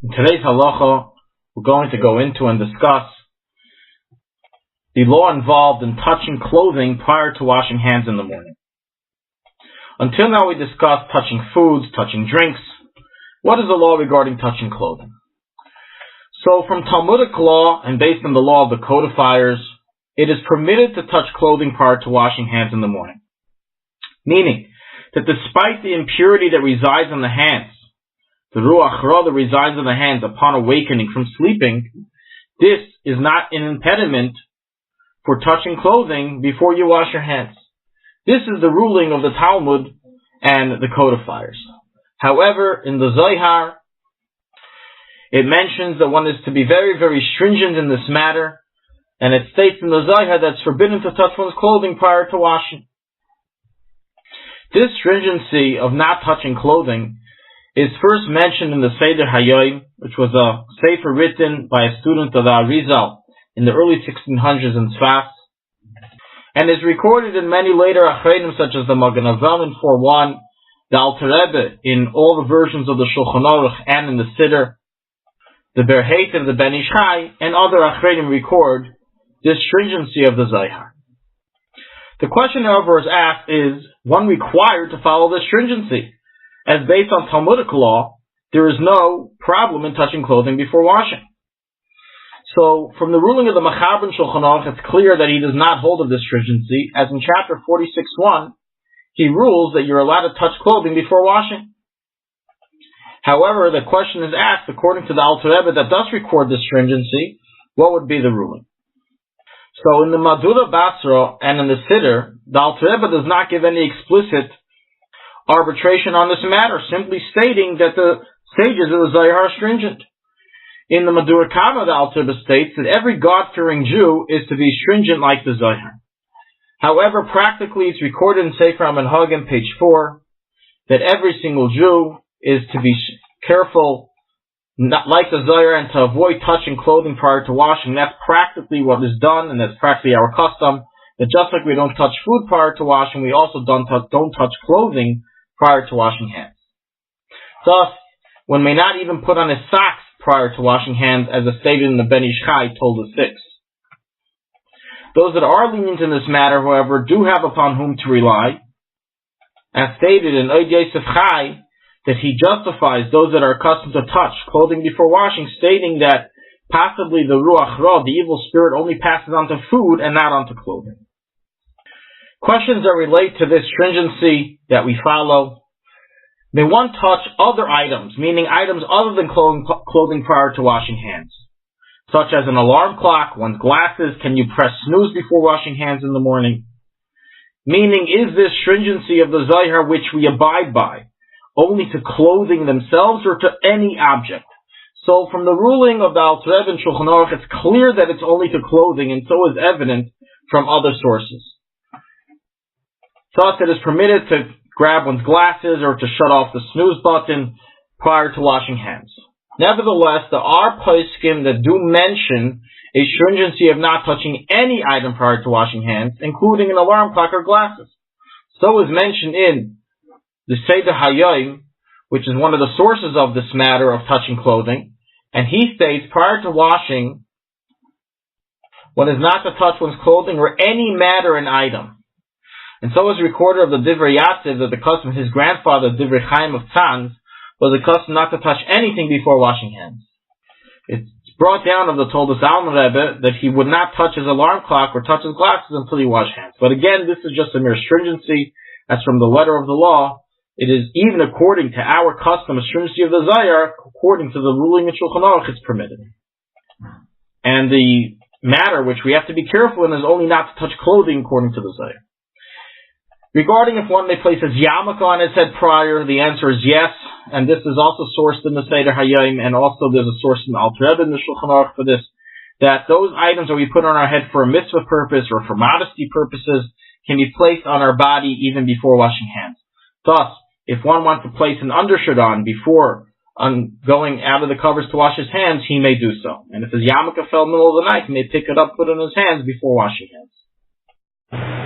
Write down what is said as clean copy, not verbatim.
In today's halacha, we're going to go into and discuss the law involved in touching clothing prior to washing hands in the morning. Until now we discussed touching foods, touching drinks. What is the law regarding touching clothing? So from Talmudic law and based on the law of the codifiers, it is permitted to touch clothing prior to washing hands in the morning. Meaning that despite the impurity that resides on the hands, the ruach ra that resides on the hands upon awakening from sleeping, this is not an impediment for touching clothing before you wash your hands. This is the ruling of the Talmud and the codifiers. However, in the Zohar, it mentions that one is to be very, very stringent in this matter, and it states in the Zohar that it's forbidden to touch one's clothing prior to washing. This stringency of not touching clothing is first mentioned in the Seder Hayoim, which was a sefer written by a student of the Arizal in the early 1600s in Tzfas, and is recorded in many later achreinim such as the Magen Avraham in 4.1, the Alter Rebbe in all the versions of the Shulchan Aruch and in the Siddur, the Berheit of the Ben Ish Chai, and other achreinim record this stringency of the Zohar. The question, however, is asked, is one required to follow this stringency? As based on Talmudic law, there is no problem in touching clothing before washing. So, from the ruling of the Machaber and Shulchan Aruch, it's clear that he does not hold of this stringency, as in chapter 46.1, he rules that you're allowed to touch clothing before washing. However, the question is asked, according to the Alter Rebbe that does record this stringency, what would be the ruling? So, in the Madura Basra and in the Siddur, the Alter Rebbe does not give any explicit arbitration on this matter, simply stating that the sages of the Zohar are stringent. In the Madura Kama, the Alter Rebbe states that every God-fearing Jew is to be stringent like the Zohar. However, practically it's recorded in Sefer HaMenhagim, page 4, that every single Jew is to be careful, not like the Zohar, and to avoid touching clothing prior to washing. That's practically what is done, and that's practically our custom, that just like we don't touch food prior to washing, we also don't touch clothing prior to washing hands. Thus, one may not even put on his socks prior to washing hands, as is stated in the Ben Ish Chai, told us 6. Those that are lenient in this matter, however, do have upon whom to rely, as stated in Od Yosef Chai, that he justifies those that are accustomed to touch clothing before washing, stating that possibly the ruach ra, the evil spirit, only passes on to food and not onto clothing. Questions that relate to this stringency that we follow. May one touch other items, meaning items other than clothing prior to washing hands, such as an alarm clock, one's glasses? Can you press snooze before washing hands in the morning? Meaning, is this stringency of the Zohar which we abide by only to clothing themselves or to any object? So from the ruling of the Alter Rebbe and Shulchan Aruch, it's clear that it's only to clothing, and so is evident from other sources. Thus, it is permitted to grab one's glasses or to shut off the snooze button prior to washing hands. Nevertheless, there are poskim that do mention a stringency of not touching any item prior to washing hands, including an alarm clock or glasses. So is mentioned in the Seder Hayoim, which is one of the sources of this matter of touching clothing, and he states prior to washing, one is not to touch one's clothing or any matter and item. And so is recorded of the Divrei Yatziv that the custom of his grandfather, Divrei Chaim of Tzanz, was a custom not to touch anything before washing hands. It's brought down of the Toldos Alman Rebbe that he would not touch his alarm clock or touch his glasses until he washed hands. But again, this is just a mere stringency, as from the letter of the law. It is even according to our custom, a stringency of the Zohar, according to the ruling of Shulchan Aruch, it's permitted. And the matter which we have to be careful in is only not to touch clothing according to the Zohar. Regarding if one may place his yarmulke on his head prior, the answer is yes, and this is also sourced in the Seder Hayoim, and also there's a source in the Alter Rebbe in the Shulchan Aruch for this, that those items that we put on our head for a mitzvah purpose or for modesty purposes can be placed on our body even before washing hands. Thus, if one wants to place an undershirt on before going out of the covers to wash his hands, he may do so. And if his yarmulke fell in the middle of the night, he may pick it up, put it in his hands before washing hands.